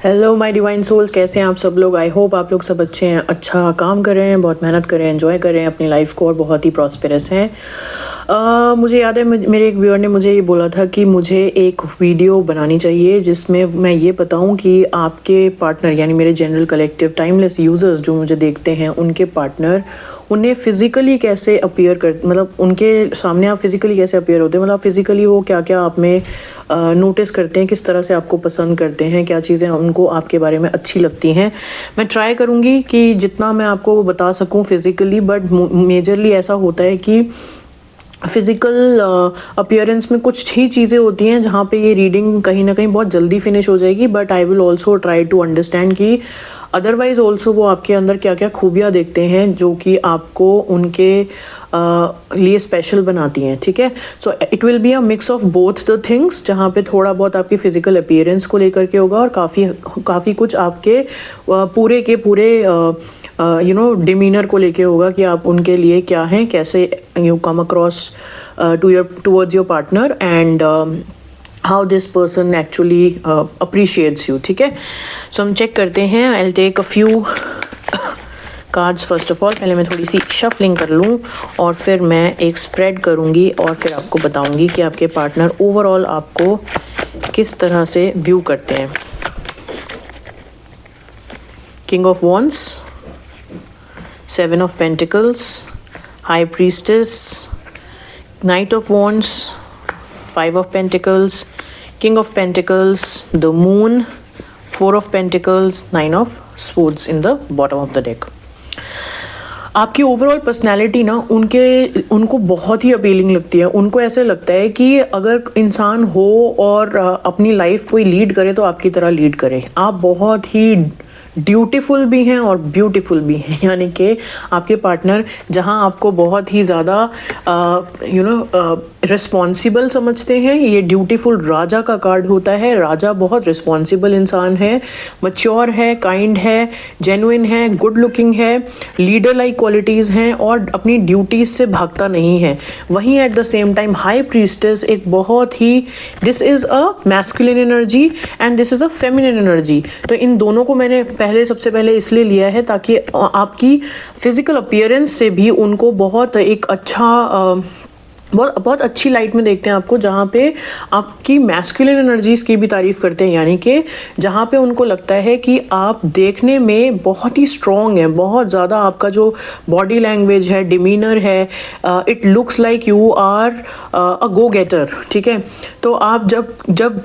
Hello my divine souls, कैसे हैं आप सब लोग। आई होप आप लोग सब अच्छे हैं, अच्छा काम कर रहे हैं, बहुत मेहनत कर रहे हैं, एंजॉय कर रहे हैं अपनी लाइफ को और बहुत ही प्रॉस्पेरस हैं। मुझे याद है मेरे एक व्यूअर ने मुझे ये बोला था कि मुझे एक वीडियो बनानी चाहिए जिसमें मैं ये बताऊं कि आपके पार्टनर यानी मेरे जनरल कलेक्टिव टाइमलेस यूज़र्स जो मुझे देखते हैं उनके पार्टनर उन्हें फिज़िकली कैसे अपीयर कर, मतलब उनके सामने आप फिज़िकली कैसे अपीयर होते हैं, मतलब फिज़िकली वो क्या क्या आप में नोटिस करते हैं, किस तरह से आपको पसंद करते हैं, क्या चीज़ें उनको आपके बारे में अच्छी लगती हैं। मैं ट्राई करूँगी कि जितना मैं आपको बता सकूँ फिज़िकली, बट मेजरली ऐसा होता है कि फिज़िकल अपीयरेंस में कुछ ही चीज़ें होती हैं जहाँ पे ये रीडिंग कहीं ना कहीं बहुत जल्दी फिनिश हो जाएगी, but I will also try to understand कि अदरवाइज़ ऑल्सो वो आपके अंदर क्या क्या खूबियाँ देखते हैं जो कि आपको उनके लिए स्पेशल बनाती हैं। ठीक है, so it will be a mix of both the things, जहाँ पे थोड़ा बहुत आपकी फ़िज़िकल अपीयरेंस को लेकर के होगा और काफ़ी कुछ आपके पूरे के पूरे डिमीनर को लेके होगा कि आप उनके लिए क्या हैं, कैसे you come across towards your partner and how this person actually appreciates you. ठीक है, सो हम चेक करते हैं। I will take a few cards first of all. पहले मैं थोड़ी सी शफलिंग कर लूँ और फिर मैं एक स्प्रेड करूँगी और फिर आपको बताऊँगी कि आपके पार्टनर ओवरऑल आपको किस तरह से व्यू करते हैं। King of wands, seven of pentacles, high priestess, night of wands, five of pentacles, king of pentacles, the moon, four of pentacles, nine of swords in the bottom of the deck. आपकी overall personality ना उनको बहुत ही appealing लगती है। उनको ऐसे लगता है कि अगर इंसान हो और अपनी लाइफ कोई लीड करे तो आपकी तरह लीड करे। आप बहुत ही ड्यूटीफुल भी हैं और ब्यूटीफुल भी हैं, यानी कि आपके पार्टनर जहां आपको बहुत ही ज़्यादा रिस्पॉन्सिबल समझते हैं। ये ड्यूटीफुल राजा का कार्ड होता है। राजा बहुत रिस्पॉन्सिबल इंसान है, मैच्योर है, काइंड है, जेन्युइन है, गुड लुकिंग है, लीडर लाइक क्वालिटीज़ हैं और अपनी ड्यूटीज़ से भागता नहीं है। वहीं at the same time high priestess एक बहुत ही, this is a masculine energy and this is a feminine energy. तो इन दोनों को मैंने सबसे पहले इसलिए लिया है ताकि आपकी फिजिकल अपीयरेंस से भी उनको बहुत एक अच्छा बहुत अच्छी लाइट में देखते हैं आपको, जहाँ पे आपकी मैस्कुलिन एनर्जीज़ की भी तारीफ़ करते हैं, यानी कि जहाँ पे उनको लगता है कि आप देखने में बहुत ही स्ट्रॉन्ग हैं, बहुत ज़्यादा आपका जो बॉडी लैंग्वेज है, डिमीनर है, it looks like you are a go getter. ठीक है, तो आप जब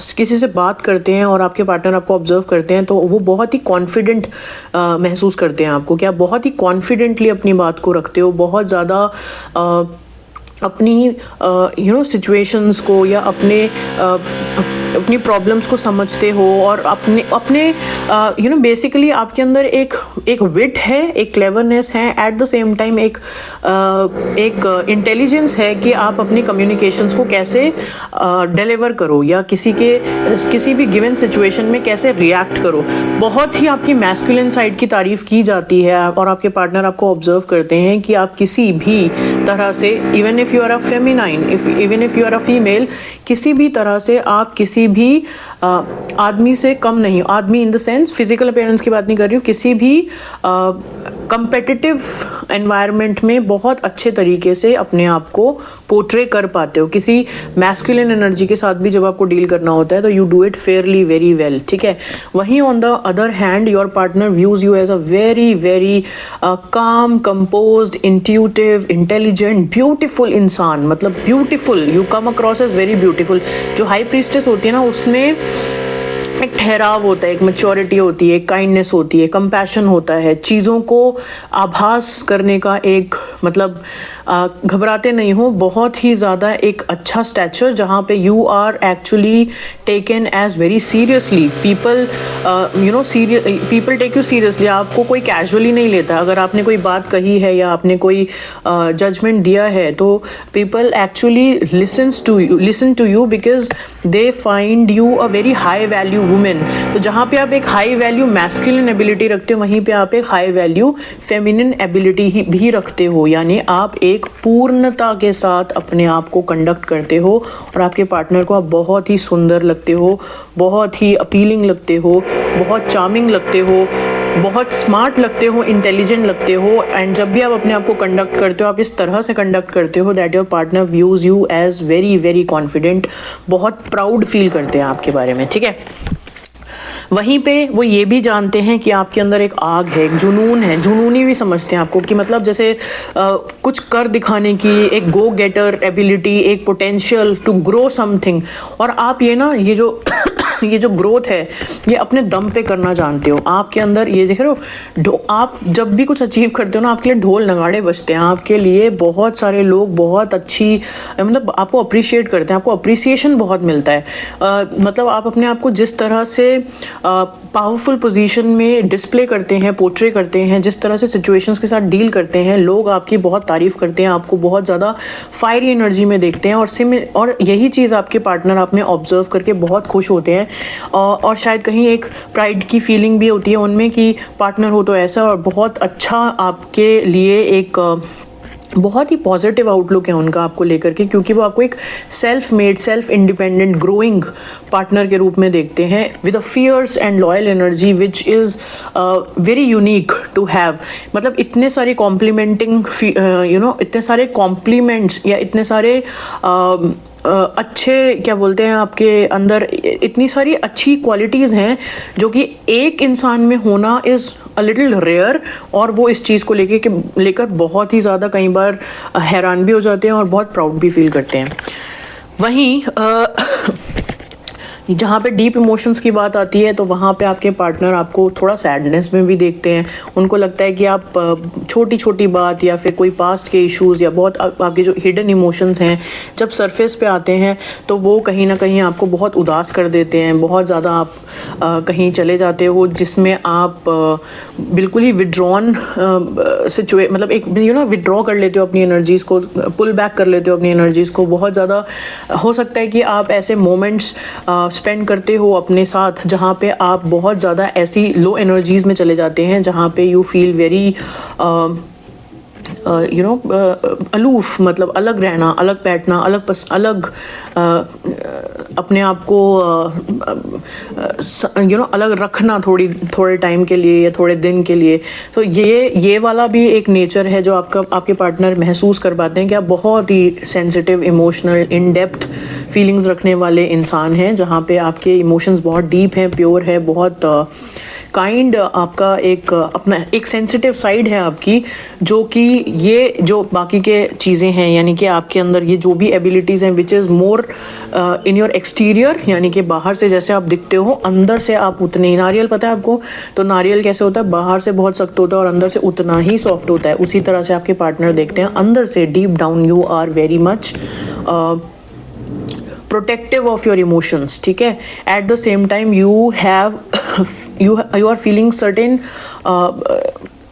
किसी से बात करते हैं और आपके पार्टनर आपको ऑब्जर्व करते हैं तो वो बहुत ही कॉन्फिडेंट महसूस करते हैं आपको, कि आप बहुत ही कॉन्फिडेंटली अपनी बात को रखते हो, बहुत ज़्यादा अपनी सिचुएशंस को या अपनी प्रॉब्लम्स को समझते हो और अपने बेसिकली आपके अंदर एक विट है, एक क्लेवरनेस है, एट द सेम टाइम एक इंटेलिजेंस है कि आप अपनी कम्युनिकेशंस को कैसे डिलीवर करो या किसी भी गिवन सिचुएशन में कैसे रिएक्ट करो। बहुत ही आपकी मैस्कुलिन साइड की तारीफ की जाती है और आपके पार्टनर आपको ऑब्जर्व करते हैं कि आप किसी भी तरह से, even if you are a feminine, even if you are a female, किसी भी तरह से आप किसी भी आदमी से कम नहीं। आदमी in the sense physical appearance की बात नहीं कर रही हूँ, किसी भी कंपेटिटिव एनवायरनमेंट में बहुत अच्छे तरीके से अपने आप को पोर्ट्रे कर पाते हो। किसी मैस्कुलिन एनर्जी के साथ भी जब आपको डील करना होता है तो you do it fairly very well. ठीक है, वहीं on the other hand your partner views you as a very very calm, composed, intuitive, intelligent, beautiful इंसान। मतलब beautiful, you come across as very beautiful. जो हाई प्रीस्टेस होती है ना, उसमें एक ठहराव होता है, एक मैच्योरिटी होती है, एक काइंडनेस होती है, कंपैशन होता है, चीज़ों को आभास करने का एक मतलब घबराते नहीं हो, बहुत ही ज़्यादा एक अच्छा स्टैचर, जहाँ पे you are actually taken as very seriously. People take you seriously. आपको कोई कैजुअली नहीं लेता। अगर आपने कोई बात कही है या आपने कोई जजमेंट दिया है तो people actually listen to you because they find you a very high value women. तो जहाँ पे आप एक हाई वैल्यू मैस्कुलिन एबिलिटी रखते हो, वहीं पे आप एक हाई वैल्यू फेमिनिन एबिलिटी भी रखते हो। यानी आप एक पूर्णता के साथ अपने आप को कंडक्ट करते हो और आपके पार्टनर को आप बहुत ही सुंदर लगते हो, बहुत ही अपीलिंग लगते हो, बहुत चार्मिंग लगते हो, बहुत स्मार्ट लगते हो, इंटेलिजेंट लगते हो। एंड जब भी आप अपने आप को कंडक्ट करते हो, आप इस तरह से कंडक्ट करते हो that your partner views you as very very confident, बहुत प्राउड फील करते हैं आपके बारे में, ठीक है। वहीं पे वो ये भी जानते हैं कि आपके अंदर एक आग है, एक जुनून है, जुनूनी भी समझते हैं आपको कि मतलब जैसे कुछ कर दिखाने की एक गो गेटर एबिलिटी, एक पोटेंशियल टू ग्रो समथिंग। और आप ये ना ये जो ये जो ग्रोथ है ये अपने दम पे करना जानते हो। आपके अंदर ये देख रहे हो, आप जब भी कुछ अचीव करते हो ना, आपके लिए ढोल नगाड़े बजते हैं, आपके लिए बहुत सारे लोग बहुत अच्छी मतलब आपको अप्रिशिएट करते हैं, आपको अप्रिसिएशन बहुत मिलता है। मतलब आप अपने आप को जिस तरह से पावरफुल पोजीशन में डिस्प्ले करते हैं, पोर्ट्रे करते हैं, जिस तरह से सिचुएशंस के साथ डील करते हैं, लोग आपकी बहुत तारीफ़ करते हैं, आपको बहुत ज़्यादा फायरी एनर्जी में देखते हैं। और यही चीज़ आपके पार्टनर आप में ऑब्जर्व करके बहुत खुश होते हैं। और शायद कहीं एक प्राइड की फीलिंग भी होती है उनमें कि पार्टनर हो तो ऐसा, और बहुत अच्छा आपके लिए एक बहुत ही पॉजिटिव आउटलुक है उनका आपको लेकर के, क्योंकि वो आपको एक self made, self independent, growing partner के रूप में देखते हैं with a fierce and loyal energy which is very unique to have. मतलब इतने सारे कॉम्प्लीमेंटिंग इतने सारे कॉम्प्लीमेंट्स या इतने सारे अच्छे क्या बोलते हैं आपके अंदर इतनी सारी अच्छी क्वालिटीज़ हैं जो कि एक इंसान में होना इज़ अ लिटिल रेयर। और वो इस चीज़ को लेकर बहुत ही ज़्यादा कई बार हैरान भी हो जाते हैं और बहुत प्राउड भी फील करते हैं। वहीं जहाँ पे डीप इमोशंस की बात आती है तो वहाँ पे आपके पार्टनर आपको थोड़ा सैडनेस में भी देखते हैं। उनको लगता है कि आप छोटी छोटी बात या फिर कोई पास्ट के इश्यूज़ या बहुत आपके जो हिडन इमोशंस हैं जब सरफेस पे आते हैं तो वो कहीं ना कहीं आपको बहुत उदास कर देते हैं। बहुत ज़्यादा आप कहीं चले जाते हो जिसमें आप बिल्कुल ही विड्रॉन मतलब एक विड्रॉ कर लेते हो अपनी एनर्जीज़ को, पुल बैक कर लेते हो अपनी एनर्जीज़ को। बहुत ज़्यादा हो सकता है कि आप ऐसे मोमेंट्स स्पेंड करते हो अपने साथ जहाँ पे आप बहुत ज़्यादा ऐसी लो एनर्जीज़ में चले जाते हैं जहाँ पे यू फील वेरी अलूफ, मतलब अलग रहना, अलग बैठना, अलग अपने आप को अलग रखना थोड़े टाइम के लिए या थोड़े दिन के लिए। तो ये वाला भी एक नेचर है जो आपके पार्टनर महसूस कर पाते हैं कि आप बहुत ही sensitive, emotional, in depth feelings रखने वाले इंसान हैं, जहाँ पे आपके इमोशंस बहुत डीप हैं, प्योर है, बहुत काइंड आपका एक अपना एक सेंसिटिव साइड है आपकी, जो कि ये जो बाकी के चीज़ें हैं यानी कि आपके अंदर ये जो भी एबिलिटीज़ हैं which is more in your exterior, यानी कि बाहर से जैसे आप दिखते हो अंदर से आप उतने ही, नारियल पता है आपको, तो नारियल कैसे होता है, बाहर से बहुत सख्त होता है और अंदर से उतना ही सॉफ्ट होता है। उसी तरह से आपके पार्टनर देखते हैं, अंदर से deep down you are very much protective of your emotions, ठीक है। At the same time you are feeling certain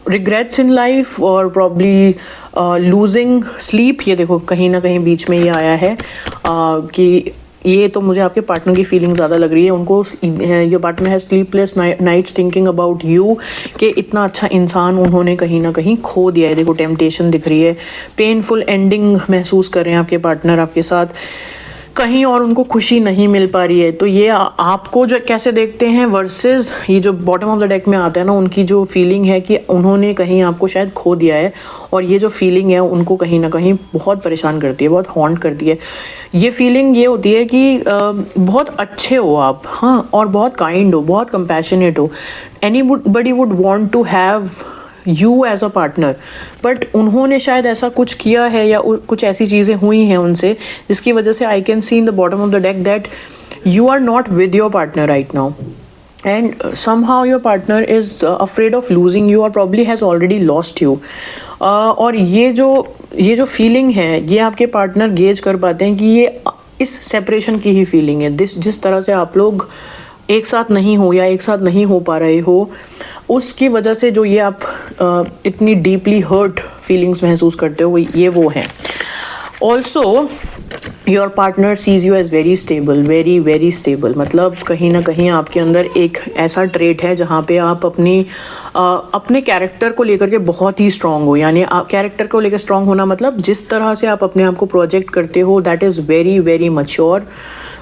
regrets in life और प्रॉब्ली लूजिंग स्लीप। ये देखो कहीं ना कहीं बीच में ये आया है कि ये तो मुझे आपके पार्टनर की फीलिंग ज़्यादा लग रही है। उनको योर पार्टनर है sleepless nights thinking about you, कि इतना अच्छा इंसान उन्होंने कहीं ना कहीं खो दिया है। देखो टेम्पटेशन दिख रही है, पेनफुल एंडिंग महसूस कर रहे हैं आपके पार्टनर आपके साथ कहीं, और उनको खुशी नहीं मिल पा रही है। तो ये आपको जो कैसे देखते हैं वर्सेस ये जो बॉटम ऑफ द डेक में आता है ना, उनकी जो फीलिंग है कि उन्होंने कहीं आपको शायद खो दिया है, और ये जो फीलिंग है उनको कहीं ना कहीं बहुत परेशान करती है, बहुत हॉन्ट करती है। ये फीलिंग ये होती है कि बहुत अच्छे हो आप, हाँ, और बहुत काइंड हो, बहुत कंपैशनेट हो। Anybody would want to have you as a partner, but उन्होंने शायद ऐसा कुछ किया है या कुछ ऐसी चीज़ें हुई हैं उनसे जिसकी वजह से I can see in the bottom of the deck that you are not with your partner right now, and somehow your partner is afraid of losing you or probably has already lost you. और ये जो feeling है ये आपके partner gauge कर पाते हैं कि ये इस सेपरेशन की ही फीलिंग है। जिस तरह से आप लोग एक साथ नहीं हो या एक साथ नहीं हो पा रहे हो, उसकी वजह से जो ये आप इतनी डीपली हर्ट फीलिंग्स महसूस करते हो ये वो हैं। Also your partner sees you as very stable, very very stable. मतलब कहीं ना कहीं आपके अंदर एक ऐसा ट्रेट है जहाँ पे आप अपने कैरेक्टर को लेकर के बहुत ही स्ट्रांग हो। यानी आप कैरेक्टर को लेकर स्ट्रांग होना मतलब जिस तरह से आप अपने आप को प्रोजेक्ट करते हो, that is very very mature,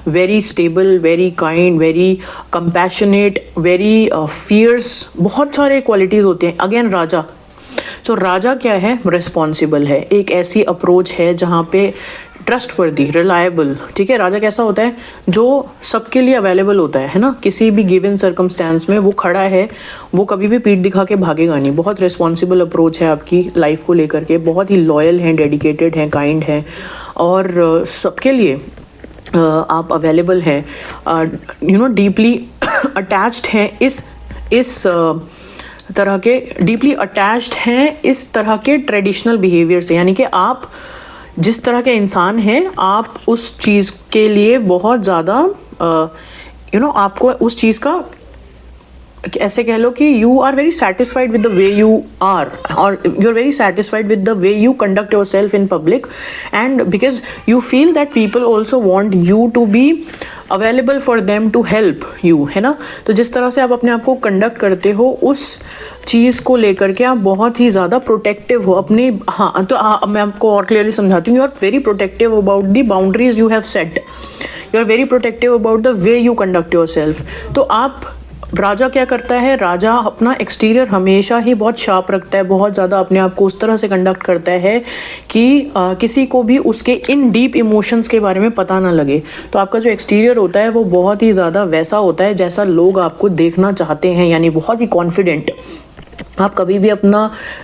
very stable, very kind, very compassionate, very fierce. बहुत सारे क्वालिटीज़ होते हैं। अगेन राजा, सो राजा क्या है? रिस्पॉन्सिबल है। एक ऐसी अप्रोच है जहाँ पे ट्रस्टवर्दी, रिलायबल, ठीक है। राजा कैसा होता है? जो सबके लिए अवेलेबल होता है ना, किसी भी गिवन सर्कमस्टेंस में वो खड़ा है, वो कभी भी पीठ दिखा के भागेगा नहीं। बहुत रिस्पॉन्सिबल अप्रोच है आपकी लाइफ को लेकर के, बहुत ही लॉयल हैं, डेडिकेटेड हैं, काइंड हैं और सबके लिए आप अवेलेबल हैं, यू नो डीपली अटैच्ड हैं इस तरह के, डीपली अटैच्ड हैं इस तरह के ट्रेडिशनल बिहेवियर से। यानी कि आप जिस तरह के इंसान हैं, आप उस चीज़ के लिए बहुत ज़्यादा आपको उस चीज़ का ऐसे कह लो कि you are very satisfied with the way you are, और you are very satisfied with the way you conduct yourself in public, and because you feel that people also want you to be available for them to help you, है ना। तो जिस तरह से आप अपने आप को कंडक्ट करते हो, उस चीज़ को लेकर के आप बहुत ही ज़्यादा प्रोटेक्टिव हो अपने। हाँ, तो मैं आपको और क्लियरली समझाती हूँ। You are very protective about the boundaries you have set, you are very protective about the way you conduct yourself. तो आप राजा क्या करता है? राजा अपना एक्सटीरियर हमेशा ही बहुत शार्प रखता है, बहुत ज़्यादा अपने आप को उस तरह से कंडक्ट करता है कि किसी को भी उसके इन डीप इमोशंस के बारे में पता ना लगे। तो आपका जो एक्सटीरियर होता है वो बहुत ही ज़्यादा वैसा होता है जैसा लोग आपको देखना चाहते हैं, यानी बहुत ही कॉन्फिडेंट। आप कभी भी अपना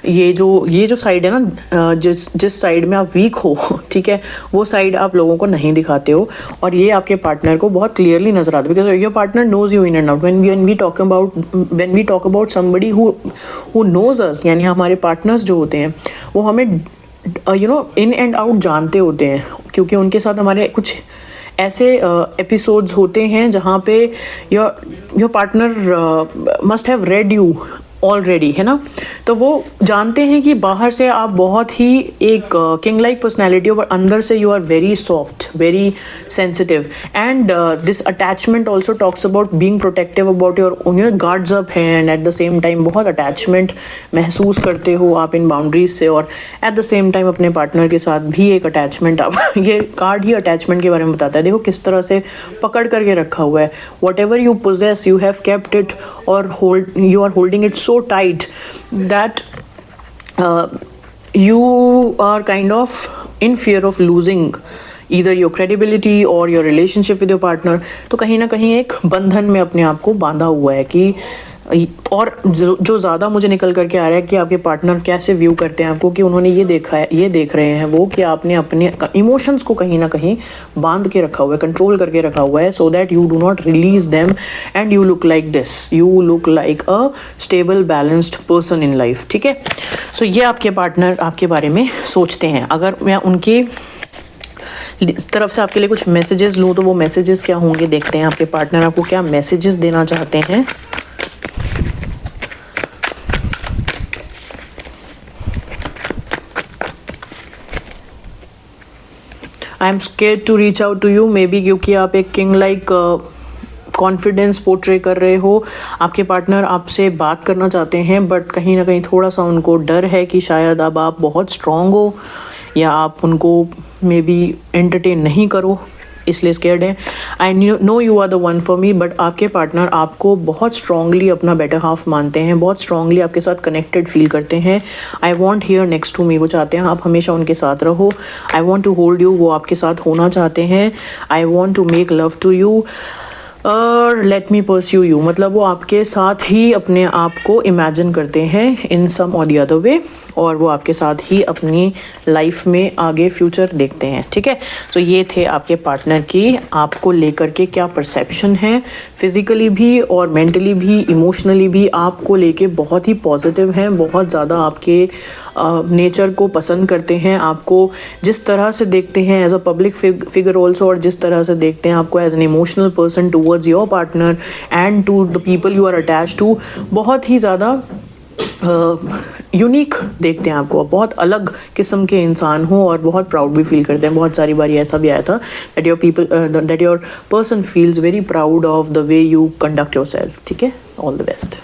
ये जो साइड है ना, जिस साइड में आप वीक हो, ठीक है, वो साइड आप लोगों को नहीं दिखाते हो, और ये आपके पार्टनर को बहुत क्लियरली नजर आता है, because your partner knows you in and out. When we talk about somebody who knows us, यानी हमारे पार्टनर्स जो होते हैं वो हमें इन एंड आउट जानते होते हैं, क्योंकि उनके साथ हमारे कुछ ऐसे एपिसोड्स होते हैं जहाँ पे your partner must have read you already, है ना। तो वो जानते हैं कि बाहर से आप बहुत ही एक किंग लाइक पर्सनैलिटी हो, पर अंदर से you are very soft, very sensitive, and this attachment also talks about being protective about your guards up है, and at the same time बहुत अटैचमेंट महसूस करते हो आप इन बाउंड्रीज से, और एट द सेम टाइम अपने पार्टनर के साथ भी एक अटैचमेंट आप ये कार्ड ही अटैचमेंट के बारे में बताता है। देखो किस तरह से पकड़ करके रखा हुआ है। Whatever you possess you have kept it, और you are holding it so tight that you are kind of in fear of losing either your credibility or your relationship with your partner। तो कहीं ना कहीं एक बंधन में अपने आप को बांधा हुआ है कि, और जो ज़्यादा मुझे निकल करके आ रहा है कि आपके पार्टनर कैसे व्यू करते हैं आपको, कि उन्होंने ये देखा है, ये देख रहे हैं वो कि आपने अपने इमोशंस को कहीं ना कहीं बांध के रखा हुआ है, कंट्रोल करके रखा हुआ है, so that you do not release them and you look like this, you look like a stable balanced person in life, ठीक है। सो ये आपके पार्टनर आपके बारे में सोचते हैं। अगर मैं उनकी तरफ से आपके लिए कुछ मैसेजेस लूँ तो वो मैसेजेस क्या होंगे, देखते हैं आपके पार्टनर आपको क्या मैसेजेस देना चाहते हैं। I am scared to reach out to you, maybe क्योंकि आप एक किंग लाइक कॉन्फिडेंस पोर्ट्रे कर रहे हो। आपके पार्टनर आपसे बात करना चाहते हैं, बट कहीं ना कहीं थोड़ा सा उनको डर है कि शायद अब आप बहुत स्ट्रांग हो, या आप उनको मे बी एंटरटेन नहीं करो, इसलिए स्केर्ड है। I know you are the one for me, but आपके पार्टनर आपको बहुत स्ट्रांगली अपना बेटर हाफ मानते हैं, बहुत स्ट्रांगली आपके साथ कनेक्टेड फील करते हैं। I want here next to me, वो चाहते हैं आप हमेशा उनके साथ रहो। I want to hold you, वो आपके साथ होना चाहते हैं। I want to make love to you, और लेट मी परस्यू यू, मतलब वो आपके साथ ही अपने आप को इमेजिन करते हैं इन सम और द अदर वे, और वो आपके साथ ही अपनी लाइफ में आगे फ्यूचर देखते हैं, ठीक है। सो ये थे आपके पार्टनर की आपको लेकर के क्या परसेप्शन है, फिजिकली भी और मेंटली भी, इमोशनली भी आपको लेके बहुत ही पॉजिटिव हैं, बहुत ज़्यादा आपके नेचर को पसंद करते हैं, आपको जिस तरह से देखते हैं as a public figure also, और जिस तरह से देखते हैं आपको as an emotional person towards your partner and to the people you are attach to, बहुत ही ज़्यादा यूनिक देखते हैं आपको, बहुत अलग किस्म के इंसान हो और बहुत प्राउड भी फील करते हैं। बहुत सारी बारी ऐसा भी आया था that your person feels very proud of the way you conduct your self. ठीक है, ऑल द बेस्ट।